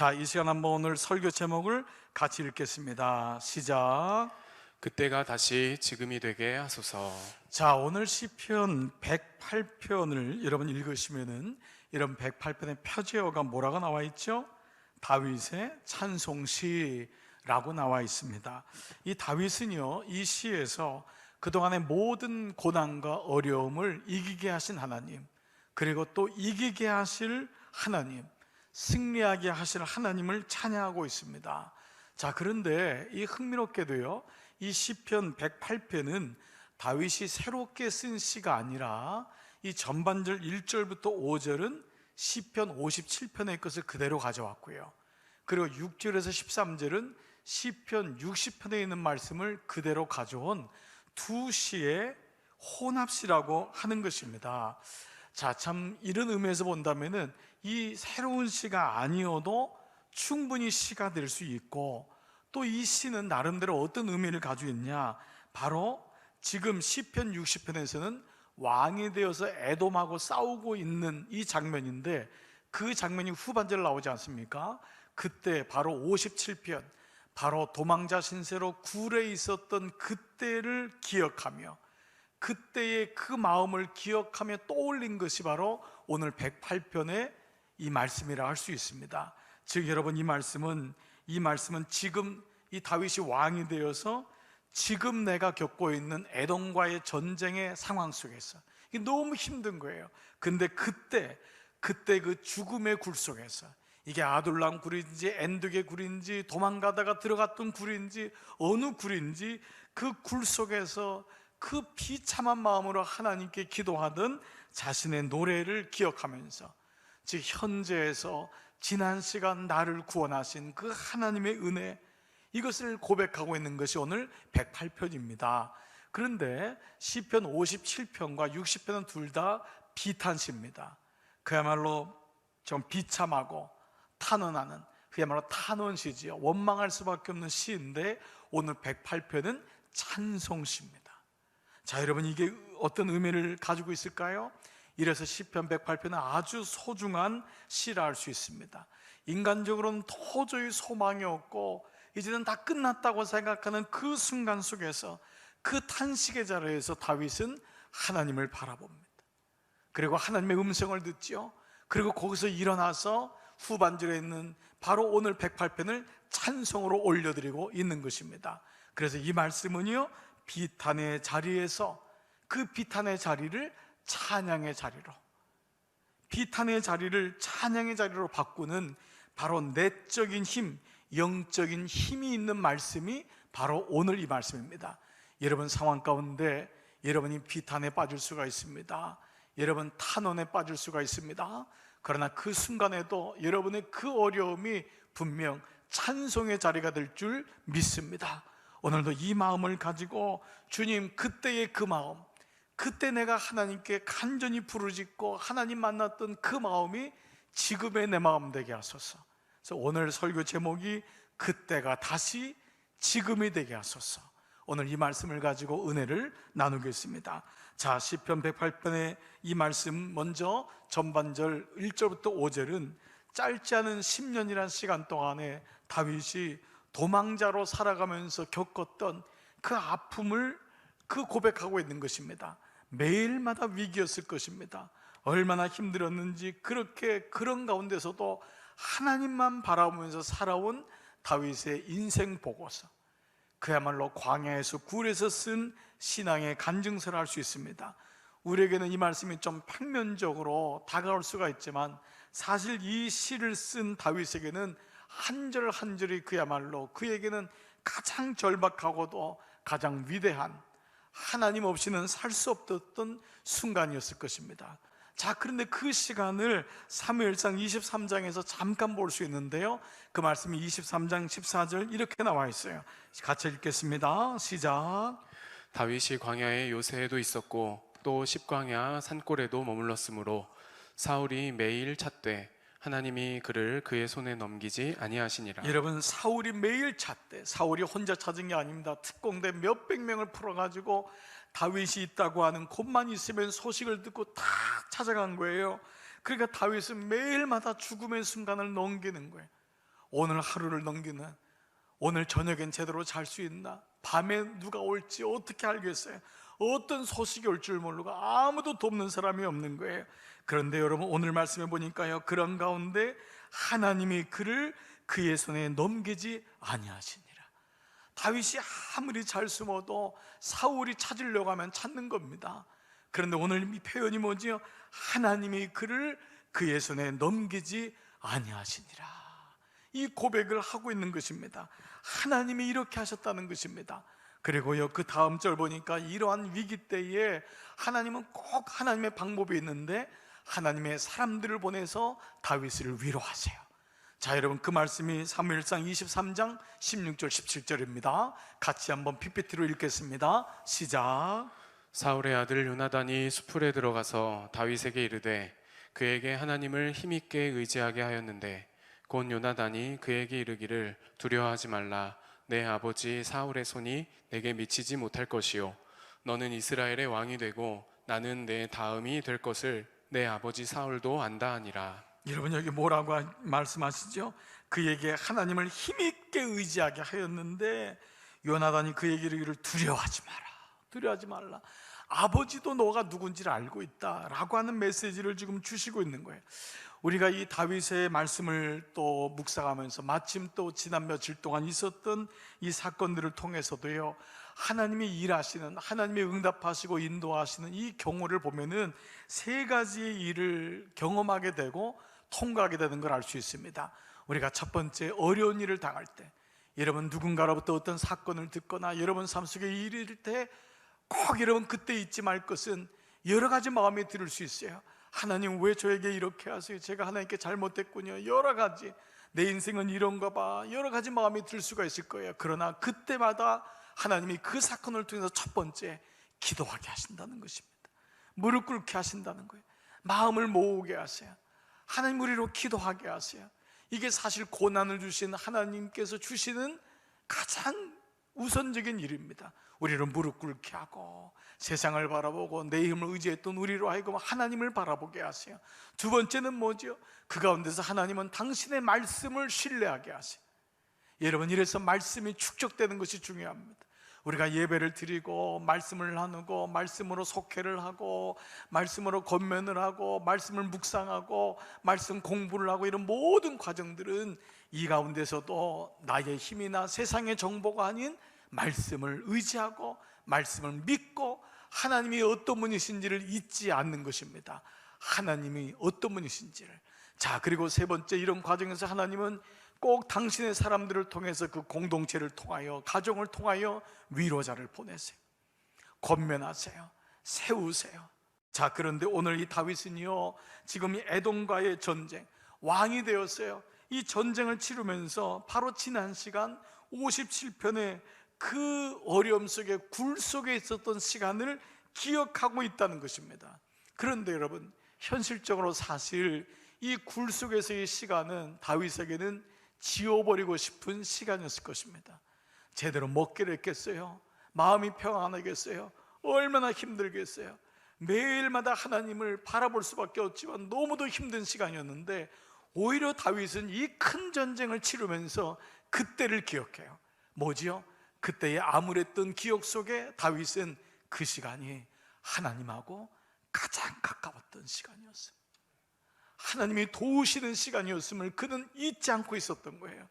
자, 이 시간 한번 오늘 설교 제목을 같이 읽겠습니다. 시작. 그때가 다시 지금이 되게 하소서. 자, 오늘 시편 108편을 여러분 읽으시면은 이런 108편의 표제어가 뭐라고 나와 있죠? 다윗의 찬송시라고 나와 있습니다. 이 다윗은요, 이 시에서 그동안의 모든 고난과 어려움을 이기게 하신 하나님, 그리고 또 이기게 하실 하나님, 승리하게 하실 하나님을 찬양하고 있습니다. 자, 그런데 이 흥미롭게도요, 이 시편 108편은 다윗이 새롭게 쓴 시가 아니라 이 전반절 1절부터 5절은 시편 57편의 것을 그대로 가져왔고요, 그리고 6절에서 13절은 시편 60편에 있는 말씀을 그대로 가져온 두 시의 혼합시라고 하는 것입니다. 자, 참 이런 의미에서 본다면은 이 새로운 시가 아니어도 충분히 시가 될 수 있고, 또 이 시는 나름대로 어떤 의미를 가지고 있냐, 바로 지금 시편 60편에서는 왕이 되어서 에돔하고 싸우고 있는 이 장면인데, 그 장면이 후반절 나오지 않습니까? 그때 바로 57편, 바로 도망자 신세로 굴에 있었던 그때를 기억하며 그때의 그 마음을 기억하며 떠올린 것이 바로 오늘 108편의 이 말씀이라 할 수 있습니다. 즉 여러분, 이 말씀은 지금 이 다윗이 왕이 되어서 지금 내가 겪고 있는 에돔과의 전쟁의 상황 속에서 이게 너무 힘든 거예요. 근데 그때 그 죽음의 굴 속에서, 이게 아둘람 굴인지 엔드게 굴인지 도망가다가 들어갔던 굴인지 어느 굴인지, 그 굴 속에서 그 비참한 마음으로 하나님께 기도하던 자신의 노래를 기억하면서, 즉 현재에서 지난 시간 나를 구원하신 그 하나님의 은혜, 이것을 고백하고 있는 것이 오늘 108편입니다. 그런데 시편 57편과 60편은 둘 다 비탄시입니다. 그야말로 좀 비참하고 탄원하는, 그야말로 탄원시지요. 원망할 수밖에 없는 시인데, 오늘 108편은 찬송시입니다. 자, 여러분, 이게 어떤 의미를 가지고 있을까요? 이래서 시편 108편은 아주 소중한 시라 할 수 있습니다. 인간적으로는 도저히 소망이 없고 이제는 다 끝났다고 생각하는 그 순간 속에서, 그 탄식의 자리에서 다윗은 하나님을 바라봅니다. 그리고 하나님의 음성을 듣죠. 그리고 거기서 일어나서 후반절에 있는 바로 오늘 108편을 찬송으로 올려드리고 있는 것입니다. 그래서 이 말씀은요, 비탄의 자리에서 그 비탄의 자리를 찬양의 자리로, 비탄의 자리를 찬양의 자리로 바꾸는 바로 내적인 힘, 영적인 힘이 있는 말씀이 바로 오늘 이 말씀입니다. 여러분 상황 가운데 여러분이 비탄에 빠질 수가 있습니다. 여러분 탄원에 빠질 수가 있습니다. 그러나 그 순간에도 여러분의 그 어려움이 분명 찬송의 자리가 될 줄 믿습니다. 오늘도 이 마음을 가지고, 주님, 그때의 그 마음, 그때 내가 하나님께 간절히 부르짖고 하나님 만났던 그 마음이 지금의 내 마음 되게 하소서. 그래서 오늘 설교 제목이 그때가 다시 지금이 되게 하소서. 오늘 이 말씀을 가지고 은혜를 나누겠습니다. 자, 시편 108편의 이 말씀, 먼저 전반절 1절부터 5절은 짧지 않은 10년이라는 시간 동안에 다윗이 도망자로 살아가면서 겪었던 그 아픔을 고백하고 있는 것입니다. 매일마다 위기였을 것입니다. 얼마나 힘들었는지, 그런 가운데서도 하나님만 바라보면서 살아온 다윗의 인생 보고서, 그야말로 광야에서 굴에서 쓴 신앙의 간증서를 할 수 있습니다. 우리에게는 이 말씀이 좀 평면적으로 다가올 수가 있지만, 사실 이 시를 쓴 다윗에게는 한 절 한 절이 그야말로 그에게는 가장 절박하고도 가장 위대한, 하나님 없이는 살 수 없었던 순간이었을 것입니다. 자, 그런데 그 시간을 사무엘상 23장에서 잠깐 볼 수 있는데요, 그 말씀이 23장 14절 이렇게 나와 있어요. 같이 읽겠습니다. 시작. 다윗이 광야에 요새에도 있었고 또 십광야 산골에도 머물렀으므로 사울이 매일 찾되 하나님이 그를 그의 손에 넘기지 아니하시니라. 여러분, 사울이 매일 찾대, 사울이 혼자 찾은 게 아닙니다. 특공대 몇백 명을 풀어가지고 다윗이 있다고 하는 곳만 있으면 소식을 듣고 다 찾아간 거예요. 그러니까 다윗은 매일마다 죽음의 순간을 넘기는 거예요. 오늘 하루를 넘기는, 오늘 저녁엔 제대로 잘 수 있나, 밤에 누가 올지 어떻게 알겠어요? 어떤 소식이 올 줄 모르고 아무도 돕는 사람이 없는 거예요. 그런데 여러분, 오늘 말씀해 보니까요, 그런 가운데 하나님이 그를 그의 손에 넘기지 아니하시니라. 다윗이 아무리 잘 숨어도 사울이 찾으려고 하면 찾는 겁니다. 그런데 오늘 이 표현이 뭐지요? 하나님이 그를 그의 손에 넘기지 아니하시니라. 이 고백을 하고 있는 것입니다. 하나님이 이렇게 하셨다는 것입니다. 그리고요, 그 다음 절 보니까 이러한 위기 때에 하나님은 꼭 하나님의 방법이 있는데 하나님의 사람들을 보내서 다윗을 위로하세요. 자, 여러분, 그 말씀이 사무엘상 23장 16절 17절입니다 같이 한번 PPT로 읽겠습니다. 시작. 사울의 아들 요나단이 수풀에 들어가서 다윗에게 이르되 그에게 하나님을 힘있게 의지하게 하였는데 곧 요나단이 그에게 이르기를 두려워하지 말라. 내 아버지 사울의 손이 내게 미치지 못할 것이요 너는 이스라엘의 왕이 되고 나는 내 다음이 될 것을 내 아버지 사울도 안다 하니라. 여러분, 여기 뭐라고 말씀하시죠? 그에게 하나님을 힘있게 의지하게 하였는데 요나단이 그에게 이르기를 두려워하지 마라, 두려워하지 말라. 아버지도 너가 누군지를 알고 있다라고 하는 메시지를 지금 주시고 있는 거예요. 우리가 이 다윗의 말씀을 또 묵상하면서 마침 또 지난 며칠 동안 있었던 이 사건들을 통해서도요, 하나님이 일하시는, 하나님이 응답하시고 인도하시는 이 경우를 보면은 세 가지의 일을 경험하게 되고 통과하게 되는 걸 알 수 있습니다. 우리가 첫 번째, 어려운 일을 당할 때, 여러분 누군가로부터 어떤 사건을 듣거나 여러분 삶 속에 일일 때 꼭 여러분 그때 잊지 말 것은 여러 가지 마음이 들을 수 있어요. 하나님 왜 저에게 이렇게 하세요? 제가 하나님께 잘못했군요. 여러 가지, 내 인생은 이런가 봐, 여러 가지 마음이 들 수가 있을 거예요. 그러나 그때마다 하나님이 그 사건을 통해서 첫 번째, 기도하게 하신다는 것입니다. 무릎 꿇게 하신다는 거예요. 마음을 모으게 하세요. 하나님 우리로 기도하게 하세요. 이게 사실 고난을 주신 하나님께서 주시는 가장 우선적인 일입니다. 우리를 무릎 꿇게 하고 세상을 바라보고 내 힘을 의지했던 우리로 하여금 하나님을 바라보게 하세요. 두 번째는 뭐죠? 그 가운데서 하나님은 당신의 말씀을 신뢰하게 하세요. 여러분, 이래서 말씀이 축적되는 것이 중요합니다. 우리가 예배를 드리고 말씀을 나누고 말씀으로 속회를 하고 말씀으로 권면을 하고 말씀을 묵상하고 말씀 공부를 하고 이런 모든 과정들은 이 가운데서도 나의 힘이나 세상의 정보가 아닌 말씀을 의지하고 말씀을 믿고 하나님이 어떤 분이신지를 잊지 않는 것입니다. 하나님이 어떤 분이신지를. 자, 그리고 세 번째, 이런 과정에서 하나님은 꼭 당신의 사람들을 통해서 그 공동체를 통하여, 가정을 통하여 위로자를 보내세요. 권면하세요. 세우세요. 자, 그런데 오늘 이 다윗은요, 지금 이 에돔과의 전쟁, 왕이 되었어요. 이 전쟁을 치르면서 바로 지난 시간 57편의 그 어려움 속에, 굴 속에 있었던 시간을 기억하고 있다는 것입니다. 그런데 여러분, 현실적으로 사실 이 굴 속에서의 시간은 다윗에게는 지워버리고 싶은 시간이었을 것입니다. 제대로 먹기를 했겠어요? 마음이 평안하겠어요? 얼마나 힘들겠어요? 매일마다 하나님을 바라볼 수밖에 없지만 너무도 힘든 시간이었는데 오히려 다윗은 이 큰 전쟁을 치르면서 그때를 기억해요. 뭐지요? 그때의 암울했던 기억 속에 다윗은 그 시간이 하나님하고 가장 가까웠던 시간이었어요. 하나님이 도우시는 시간이었음을 그는 잊지 않고 있었던 거예요.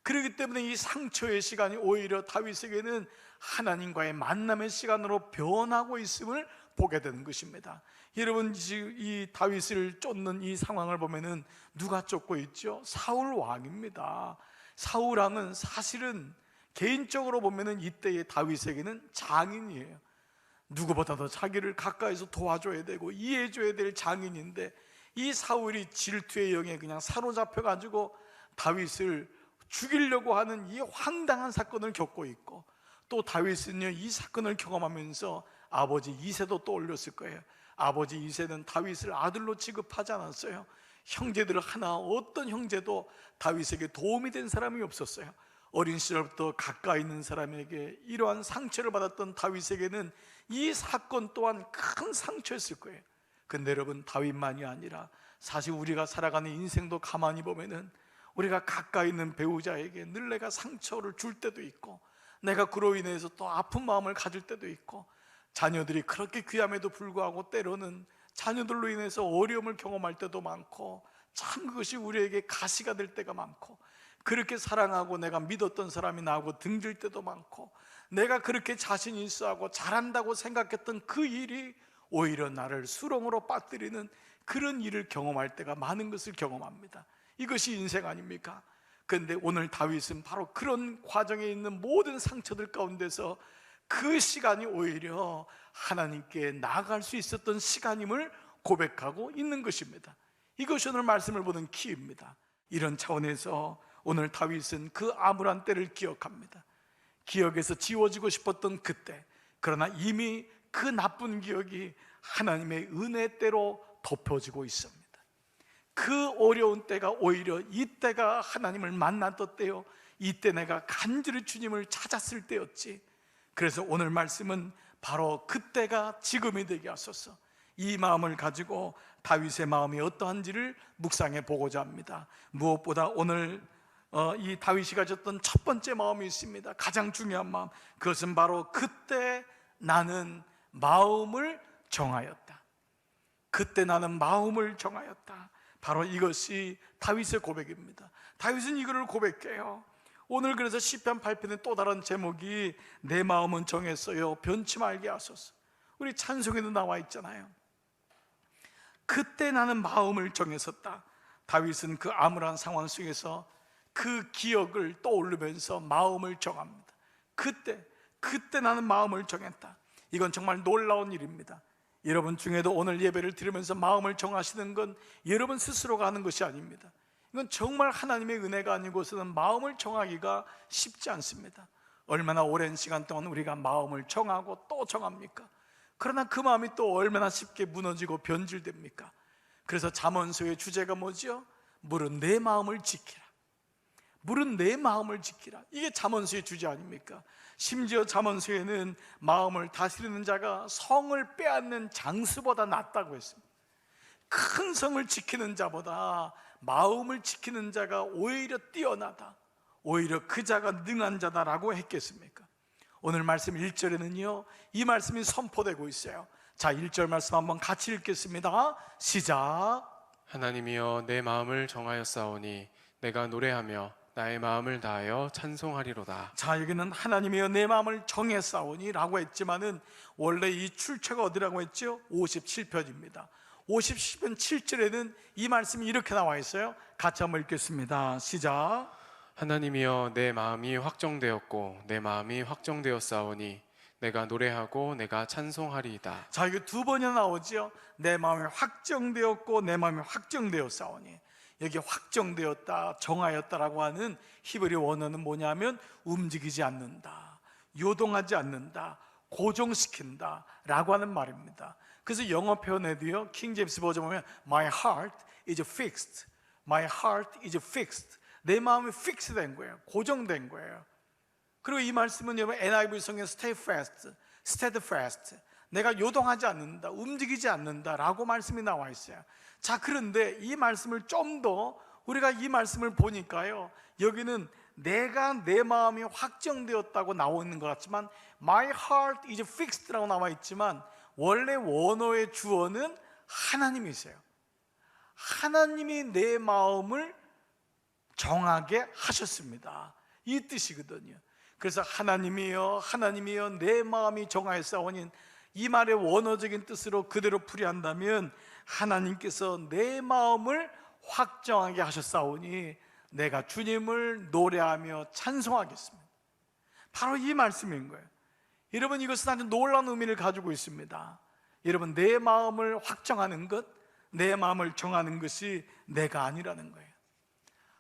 그렇기 때문에 이 상처의 시간이 오히려 다윗에게는 하나님과의 만남의 시간으로 변하고 있음을 보게 되는 것입니다. 여러분, 이 다윗을 쫓는 이 상황을 보면은 누가 쫓고 있죠? 사울 왕입니다. 사울 왕은 사실은 개인적으로 보면은 이때의 다윗에게는 장인이에요. 누구보다도 자기를 가까이서 도와줘야 되고 이해해줘야 될 장인인데, 이 사울이 질투의 영에 그냥 사로잡혀가지고 다윗을 죽이려고 하는 이 황당한 사건을 겪고 있고, 또 다윗은요, 이 사건을 경험하면서 아버지 이새도 떠올렸을 거예요. 아버지 이새는 다윗을 아들로 취급하지 않았어요. 형제들 하나, 어떤 형제도 다윗에게 도움이 된 사람이 없었어요. 어린 시절부터 가까이 있는 사람에게 이러한 상처를 받았던 다윗에게는 이 사건 또한 큰 상처였을 거예요. 근데 여러분, 다윗만이 아니라 사실 우리가 살아가는 인생도 가만히 보면은 우리가 가까이 있는 배우자에게 늘 내가 상처를 줄 때도 있고, 내가 그로 인해서 또 아픈 마음을 가질 때도 있고, 자녀들이 그렇게 귀함에도 불구하고 때로는 자녀들로 인해서 어려움을 경험할 때도 많고, 참 그것이 우리에게 가시가 될 때가 많고, 그렇게 사랑하고 내가 믿었던 사람이 나하고 등질 때도 많고, 내가 그렇게 자신 있어 하고 잘한다고 생각했던 그 일이 오히려 나를 수렁으로 빠뜨리는 그런 일을 경험할 때가 많은 것을 경험합니다. 이것이 인생 아닙니까? 그런데 오늘 다윗은 바로 그런 과정에 있는 모든 상처들 가운데서 그 시간이 오히려 하나님께 나아갈 수 있었던 시간임을 고백하고 있는 것입니다. 이것이 오늘 말씀을 보는 키입니다. 이런 차원에서 오늘 다윗은 그 암울한 때를 기억합니다. 기억에서 지워지고 싶었던 그때, 그러나 이미 그 나쁜 기억이 하나님의 은혜 때로 덮여지고 있습니다. 그 어려운 때가 오히려 이때가 하나님을 만났던 때요, 이때 내가 간절히 주님을 찾았을 때였지. 그래서 오늘 말씀은 바로 그때가 지금이 되게 하소서. 이 마음을 가지고 다윗의 마음이 어떠한지를 묵상해 보고자 합니다. 무엇보다 오늘 이 다윗이 가졌던 첫 번째 마음이 있습니다. 가장 중요한 마음, 그것은 바로 그때 나는 마음을 정하였다. 그때 나는 마음을 정하였다. 바로 이것이 다윗의 고백입니다. 다윗은 이거를 고백해요. 오늘 그래서 시편 8편의 또 다른 제목이 내 마음은 정했어요, 변치 말게 하소서. 우리 찬송에도 나와 있잖아요. 그때 나는 마음을 정했었다. 다윗은 그 암울한 상황 속에서 그 기억을 떠올리면서 마음을 정합니다. 그때 나는 마음을 정했다. 이건 정말 놀라운 일입니다. 여러분 중에도 오늘 예배를 드리면서 마음을 정하시는 건 여러분 스스로가 하는 것이 아닙니다. 이건 정말 하나님의 은혜가 아니고서는 마음을 정하기가 쉽지 않습니다. 얼마나 오랜 시간 동안 우리가 마음을 정하고 또 정합니까? 그러나 그 마음이 또 얼마나 쉽게 무너지고 변질됩니까? 그래서 잠언서의 주제가 뭐죠? 물은 내 마음을 지키라. 물은 내 마음을 지키라. 이게 잠언서의 주제 아닙니까? 심지어 잠언서에는 마음을 다스리는 자가 성을 빼앗는 장수보다 낫다고 했습니다. 큰 성을 지키는 자보다 마음을 지키는 자가 오히려 뛰어나다, 오히려 그 자가 능한 자다라고 했겠습니까? 오늘 말씀 1절에는요 이 말씀이 선포되고 있어요. 자, 1절 말씀 한번 같이 읽겠습니다. 시작. 하나님이여 내 마음을 정하였사오니 내가 노래하며 나의 마음을 다하여 찬송하리로다. 자, 여기는 하나님이여 내 마음을 정했사오니 라고 했지만은 원래 이 출처가 어디라고 했죠? 57편입니다 57편 7절에는 이 말씀이 이렇게 나와 있어요. 같이 한번 읽겠습니다. 시작. 하나님이여 내 마음이 확정되었고 내 마음이 확정되었사오니 내가 노래하고 내가 찬송하리이다. 자, 이게 두 번이나 나오죠. 내 마음이 확정되었고 내 마음이 확정되었사오니. 여기 확정되었다, 정하였다라고 하는 히브리 원어는 뭐냐면 움직이지 않는다, 요동하지 않는다, 고정시킨다 라고 하는 말입니다. 그래서 영어 표현에도요, 킹제임스 버전 보면 My heart is fixed, My heart is fixed. 내 마음이 fix 된 거예요, 고정된 거예요. 그리고 이 말씀은 여러분 NIV 성경 steadfast, 내가 요동하지 않는다, 움직이지 않는다 라고 말씀이 나와 있어요. 자, 그런데 이 말씀을 좀 더 우리가 이 말씀을 보니까요, 여기는 내가 내 마음이 확정되었다고 나와 있는 것 같지만 My heart is fixed라고 나와 있지만 원래 원어의 주어는 하나님이세요. 하나님이 내 마음을 정하게 하셨습니다, 이 뜻이거든요. 그래서 하나님이여 내 마음이 정하였사오니, 이 말의 원어적인 뜻으로 그대로 풀이한다면 하나님께서 내 마음을 확정하게 하셨사오니 내가 주님을 노래하며 찬송하겠습니다. 바로 이 말씀인 거예요. 여러분, 이것은 아주 놀라운 의미를 가지고 있습니다. 여러분, 내 마음을 확정하는 것, 내 마음을 정하는 것이 내가 아니라는 거예요.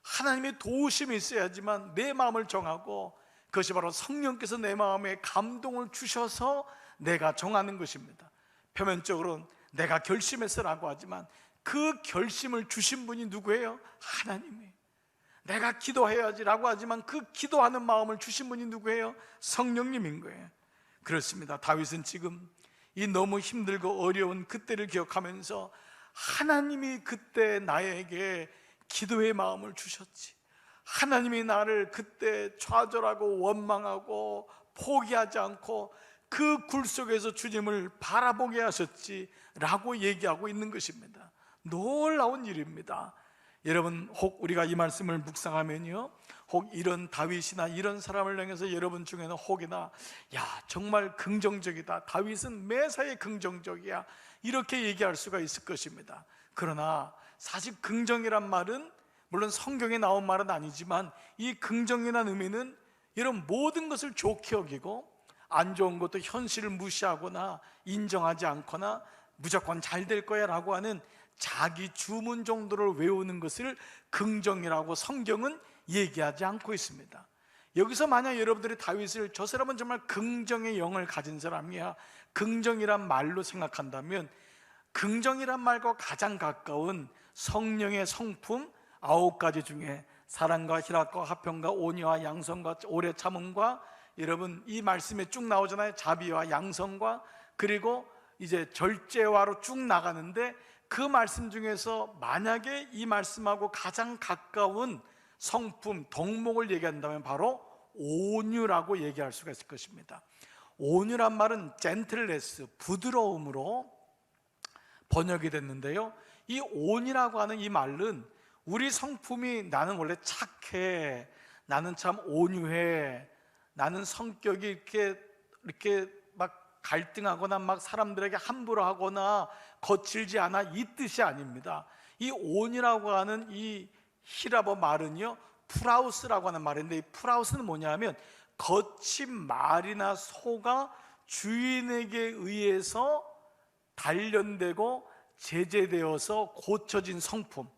하나님의 도우심이 있어야지만 내 마음을 정하고, 그것이 바로 성령께서 내 마음에 감동을 주셔서 내가 정하는 것입니다. 표면적으로는 내가 결심했어라고 하지만 그 결심을 주신 분이 누구예요? 하나님이에요. 내가 기도해야지라고 하지만 그 기도하는 마음을 주신 분이 누구예요? 성령님인 거예요. 그렇습니다. 다윗은 지금 이 너무 힘들고 어려운 그때를 기억하면서 하나님이 그때 나에게 기도의 마음을 주셨지, 하나님이 나를 그때 좌절하고 원망하고 포기하지 않고 그 굴 속에서 주님을 바라보게 하셨지라고 얘기하고 있는 것입니다. 놀라운 일입니다. 여러분, 혹 우리가 이 말씀을 묵상하면요, 혹 이런 다윗이나 이런 사람을 향해서 여러분 중에는 혹이나 야, 정말 긍정적이다, 다윗은 매사에 긍정적이야, 이렇게 얘기할 수가 있을 것입니다. 그러나 사실 긍정이란 말은 물론 성경에 나온 말은 아니지만, 이 긍정이라는 의미는 여러분 모든 것을 좋게 여기고 안 좋은 것도 현실을 무시하거나 인정하지 않거나 무조건 잘 될 거야 라고 하는 자기 주문 정도를 외우는 것을 긍정이라고 성경은 얘기하지 않고 있습니다. 여기서 만약 여러분들이 다윗을 저 사람은 정말 긍정의 영을 가진 사람이야, 긍정이란 말로 생각한다면, 긍정이란 말과 가장 가까운 성령의 성품 9가지 중에 사랑과 희락과 화평과 온유와 양선과 오래 참음과, 여러분 이 말씀에 쭉 나오잖아요. 자비와 양선과, 그리고 이제 절제와로 쭉 나가는데, 그 말씀 중에서 만약에 이 말씀하고 가장 가까운 성품, 덕목을 얘기한다면 바로 온유라고 얘기할 수가 있을 것입니다. 온유란 말은 젠틀레스, 부드러움으로 번역이 됐는데요, 이 온이라고 하는 이 말은 우리 성품이 나는 원래 착해, 나는 참 온유해, 나는 성격이 이렇게 막 갈등하거나 막 사람들에게 함부로 하거나 거칠지 않아, 이 뜻이 아닙니다. 이 온이라고 하는 이 히라버 말은요, 프라우스라고 하는 말인데, 이 프라우스는 뭐냐면 거친 말이나 소가 주인에게 의해서 단련되고 제재되어서 고쳐진 성품,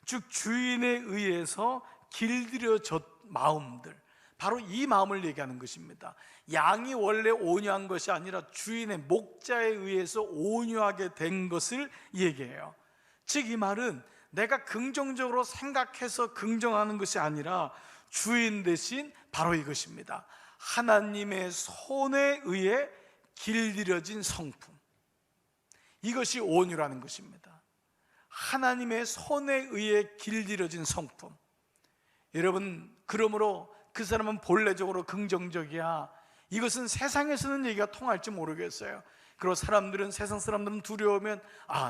즉 주인에 의해서 길들여졌 마음들, 바로 이 마음을 얘기하는 것입니다. 양이 원래 온유한 것이 아니라 주인의 목자에 의해서 온유하게 된 것을 얘기해요. 즉 이 말은 내가 긍정적으로 생각해서 긍정하는 것이 아니라 주인 대신 바로 이것입니다. 하나님의 손에 의해 길들여진 성품, 이것이 온유라는 것입니다. 하나님의 손에 의해 길들여진 성품. 여러분, 그러므로 그 사람은 본래적으로 긍정적이야, 이것은 세상에서는 얘기가 통할지 모르겠어요. 그리고 세상 사람들은 두려우면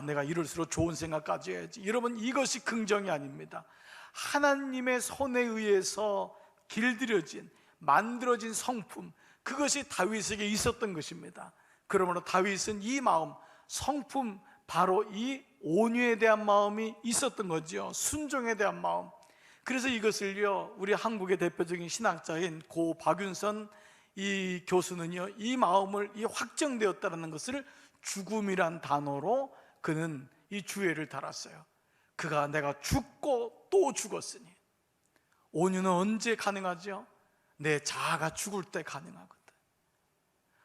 내가 이럴수록 좋은 생각까지 해야지, 여러분 이것이 긍정이 아닙니다. 하나님의 손에 의해서 길들여진, 만들어진 성품, 그것이 다윗에게 있었던 것입니다. 그러므로 다윗은 이 마음, 성품, 바로 이 온유에 대한 마음이 있었던 거죠. 순종에 대한 마음. 그래서 이것을요, 우리 한국의 대표적인 신학자인 고 박윤선 이 교수는요, 이 마음을, 이 확정되었다는 것을 죽음이란 단어로 그는 이 주애를 달았어요. 그가 내가 죽고 또 죽었으니. 온유는 언제 가능하죠? 내 자아가 죽을 때 가능하거든.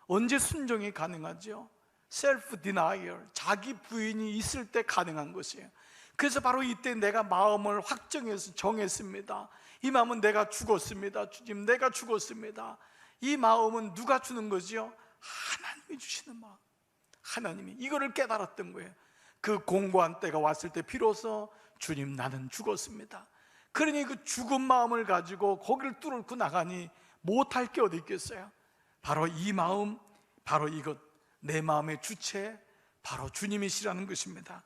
언제 순종이 가능하죠? 셀프 디나이얼, 자기 부인이 있을 때 가능한 것이에요. 그래서 바로 이때 내가 마음을 확정해서 정했습니다. 이 마음은 내가 죽었습니다. 주님, 내가 죽었습니다. 이 마음은 누가 주는 거죠? 하나님이 주시는 마음. 하나님이 이거를 깨달았던 거예요. 그 공고한 때가 왔을 때 비로소 주님, 나는 죽었습니다. 그러니 그 죽은 마음을 가지고 거기를 뚫고 나가니 못할 게 어디 있겠어요? 바로 이 마음, 바로 이것, 내 마음의 주체, 바로 주님이시라는 것입니다.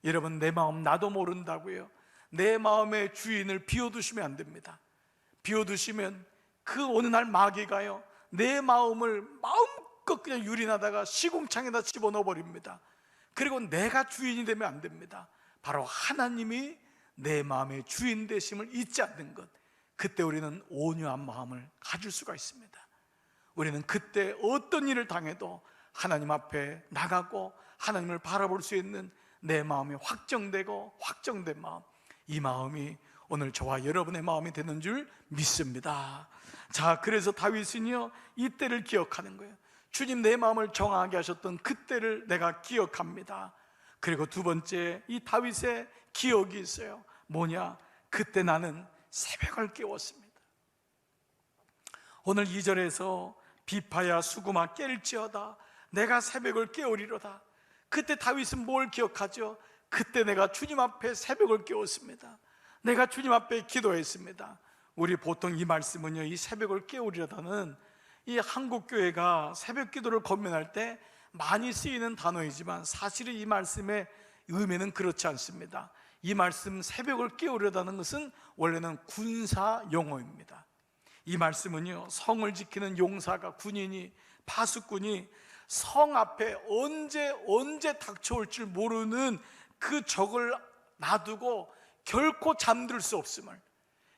여러분, 내 마음 나도 모른다고요. 내 마음의 주인을 비워두시면 안 됩니다. 비워두시면 그 어느 날 마귀가요, 내 마음을 마음껏 그냥 유린하다가 시궁창에다 집어넣어 버립니다. 그리고 내가 주인이 되면 안 됩니다. 바로 하나님이 내 마음의 주인 되심을 잊지 않는 것, 그때 우리는 온유한 마음을 가질 수가 있습니다. 우리는 그때 어떤 일을 당해도 하나님 앞에 나가고 하나님을 바라볼 수 있는 내 마음이 확정되고 확정된 마음, 이 마음이 오늘 저와 여러분의 마음이 되는 줄 믿습니다. 자, 그래서 다윗은요, 이때를 기억하는 거예요. 주님, 내 마음을 정하게 하셨던 그때를 내가 기억합니다. 그리고 두 번째, 이 다윗의 기억이 있어요. 뭐냐? 그때 나는 새벽을 깨웠습니다. 오늘 2절에서 비파야 수구마 깰지어다, 내가 새벽을 깨우리로다. 그때 다윗은 뭘 기억하죠? 그때 내가 주님 앞에 새벽을 깨웠습니다. 내가 주님 앞에 기도했습니다. 우리 보통 이 말씀은요, 이 새벽을 깨우리라다는 이 한국교회가 새벽 기도를 권면할 때 많이 쓰이는 단어이지만 사실은 이 말씀의 의미는 그렇지 않습니다. 이 말씀 새벽을 깨우려다는 것은 원래는 군사 용어입니다. 이 말씀은요, 성을 지키는 용사가, 군인이, 파수꾼이 성 앞에 언제 닥쳐올 줄 모르는 그 적을 놔두고 결코 잠들 수 없음을,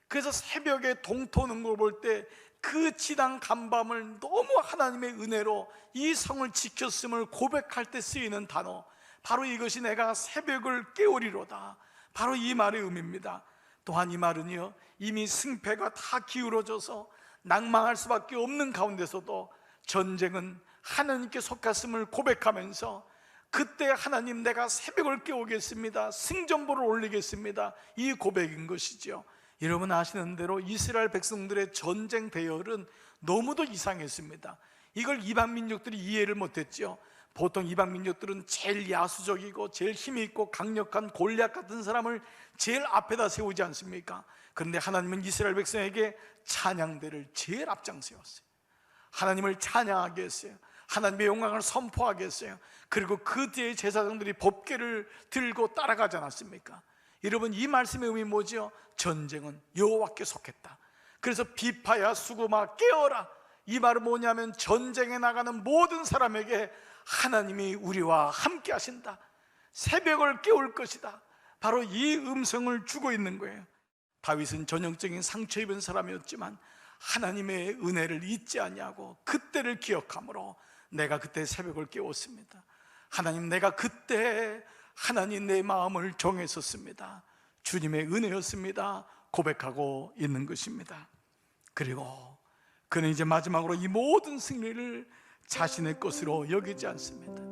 그래서 새벽에 동토는 걸 볼 때 그 지난 간밤을 너무 하나님의 은혜로 이 성을 지켰음을 고백할 때 쓰이는 단어, 바로 이것이 내가 새벽을 깨우리로다, 바로 이 말의 의미입니다. 또한 이 말은요, 이미 승패가 다 기울어져서 낭망할 수밖에 없는 가운데서도 전쟁은 하나님께 속했음을 고백하면서 그때 하나님, 내가 새벽을 깨우겠습니다, 승전보를 올리겠습니다, 이 고백인 것이죠. 여러분 아시는 대로 이스라엘 백성들의 전쟁 대열은 너무도 이상했습니다. 이걸 이방 민족들이 이해를 못했죠. 보통 이방 민족들은 제일 야수적이고 제일 힘이 있고 강력한 골리앗 같은 사람을 제일 앞에다 세우지 않습니까? 그런데 하나님은 이스라엘 백성에게 찬양대를 제일 앞장 세웠어요. 하나님을 찬양하게 했어요. 하나님의 영광을 선포하게 했어요. 그리고 그 뒤에 제사장들이 법궤를 들고 따라가지 않았습니까? 여러분, 이 말씀의 의미 뭐죠? 전쟁은 여호와께 속했다. 그래서 비파야 수구마 깨어라, 이 말은 뭐냐면 전쟁에 나가는 모든 사람에게 하나님이 우리와 함께 하신다, 새벽을 깨울 것이다, 바로 이 음성을 주고 있는 거예요. 다윗은 전형적인 상처 입은 사람이었지만 하나님의 은혜를 잊지 아니하고 그때를 기억함으로 내가 그때 새벽을 깨웠습니다. 하나님, 내가 그때 하나님 내 마음을 정했었습니다, 주님의 은혜였습니다, 고백하고 있는 것입니다. 그리고 그는 이제 마지막으로 이 모든 승리를 자신의 것으로 여기지 않습니다.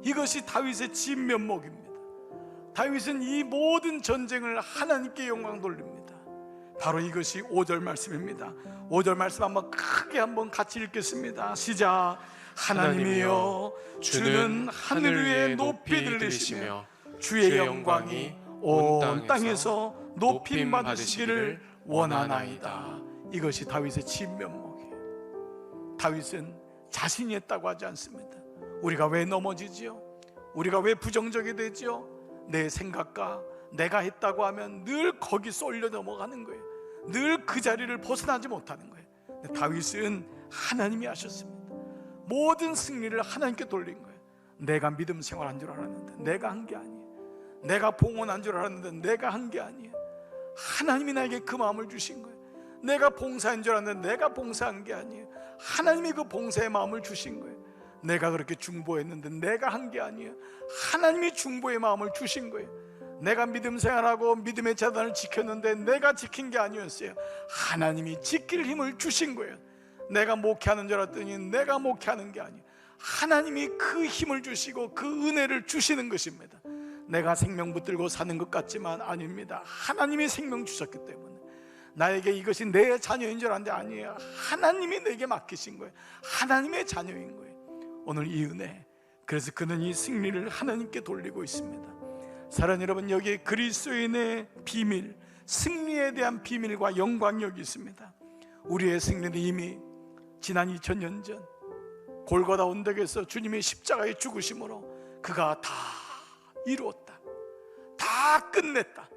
이것이 다윗의 진면목입니다. 다윗은 이 모든 전쟁을 하나님께 영광 돌립니다. 바로 이것이 5절 말씀입니다. 5절 말씀 한번 크게 한번 같이 읽겠습니다. 시작. 하나님이여, 주는 하늘 위에 높이 들리시며 주의 영광이 온 땅에서 높임 받으시기를 원하나이다. 이것이 다윗의 진면목이에요. 다윗은 자신이 했다고 하지 않습니다. 우리가 왜 넘어지지요? 우리가 왜 부정적이 되지요? 내 생각과 내가 했다고 하면 늘 거기 쏠려 넘어가는 거예요. 늘 그 자리를 벗어나지 못하는 거예요. 근데 다윗은 하나님이 하셨습니다. 모든 승리를 하나님께 돌린 거예요. 내가 믿음 생활한 줄 알았는데 내가 한 게 아니에요. 내가 봉헌한 줄 알았는데 내가 한 게 아니에요. 하나님이 나에게 그 마음을 주신 거예요. 내가 봉사한 줄 알았는데 내가 봉사한 게 아니에요. 하나님이 그 봉사의 마음을 주신 거예요. 내가 그렇게 중보했는데 내가 한 게 아니에요. 하나님이 중보의 마음을 주신 거예요. 내가 믿음 생활하고 믿음의 재단을 지켰는데 내가 지킨 게 아니었어요. 하나님이 지킬 힘을 주신 거예요. 내가 목회하는 줄 알았더니 내가 목회하는 게 아니에요. 하나님이 그 힘을 주시고 그 은혜를 주시는 것입니다. 내가 생명 붙들고 사는 것 같지만 아닙니다. 하나님이 생명 주셨기 때문에 나에게 이것이 내 자녀인 줄 알았는데 아니에요. 하나님이 내게 맡기신 거예요. 하나님의 자녀인 거예요. 오늘 이 은혜, 그래서 그는 이 승리를 하나님께 돌리고 있습니다. 사랑하는 여러분, 여기에 그리스도인의 비밀, 승리에 대한 비밀과 영광력이 있습니다. 우리의 승리는 이미 지난 2000년 전 골고다 언덕에서 주님의 십자가의 죽으심으로 그가 다 이루었다, 다 끝냈다.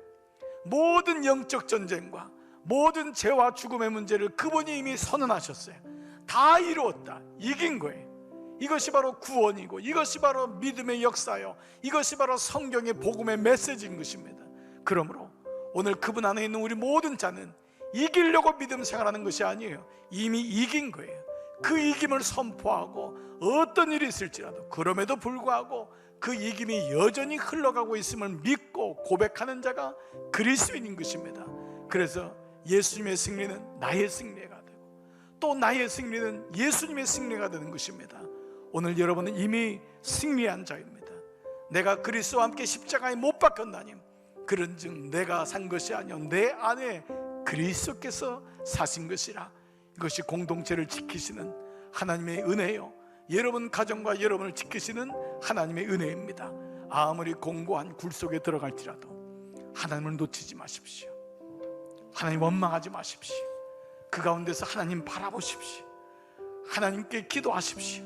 모든 영적 전쟁과 모든 죄와 죽음의 문제를 그분이 이미 선언하셨어요. 다 이루었다, 이긴 거예요. 이것이 바로 구원이고 이것이 바로 믿음의 역사요, 이것이 바로 성경의 복음의 메시지인 것입니다. 그러므로 오늘 그분 안에 있는 우리 모든 자는 이기려고 믿음 생활하는 것이 아니에요. 이미 이긴 거예요. 그 이김을 선포하고 어떤 일이 있을지라도 그럼에도 불구하고 그 이김이 여전히 흘러가고 있음을 믿고 고백하는 자가 그리스도인인 것입니다. 그래서 예수님의 승리는 나의 승리가 되고 또 나의 승리는 예수님의 승리가 되는 것입니다. 오늘 여러분은 이미 승리한 자입니다. 내가 그리스도와 함께 십자가에 못 박혔나니 그런즉 내가 산 것이 아니요 내 안에 그리스도께서 사신 것이라. 이것이 공동체를 지키시는 하나님의 은혜요, 여러분 가정과 여러분을 지키시는 하나님의 은혜입니다. 아무리 공고한 굴 속에 들어갈지라도 하나님을 놓치지 마십시오. 하나님 원망하지 마십시오. 그 가운데서 하나님 바라보십시오. 하나님께 기도하십시오.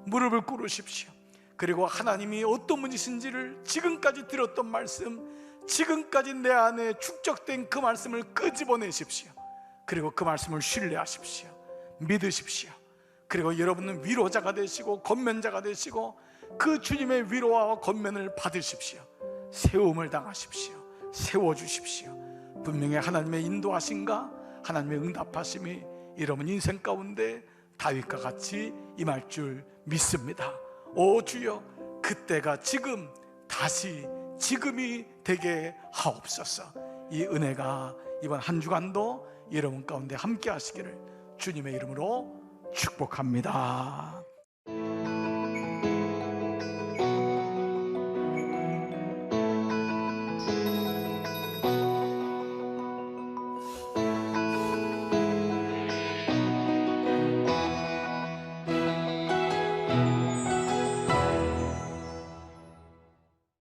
무릎을 꿇으십시오. 그리고 하나님이 어떤 분이신지를 지금까지 들었던 말씀, 지금까지 내 안에 축적된 그 말씀을 끄집어내십시오. 그리고 그 말씀을 신뢰하십시오. 믿으십시오. 그리고 여러분은 위로자가 되시고 권면자가 되시고 그 주님의 위로와 권면을 받으십시오. 세움을 당하십시오. 세워주십시오. 분명히 하나님의 인도하심과 하나님의 응답하심이 여러분 인생 가운데 다윗과 같이 임할 줄 믿습니다. 오 주여, 그때가 지금, 다시 지금이 되게 하옵소서. 이 은혜가 이번 한 주간도 여러분 가운데 함께 하시기를 주님의 이름으로 축복합니다.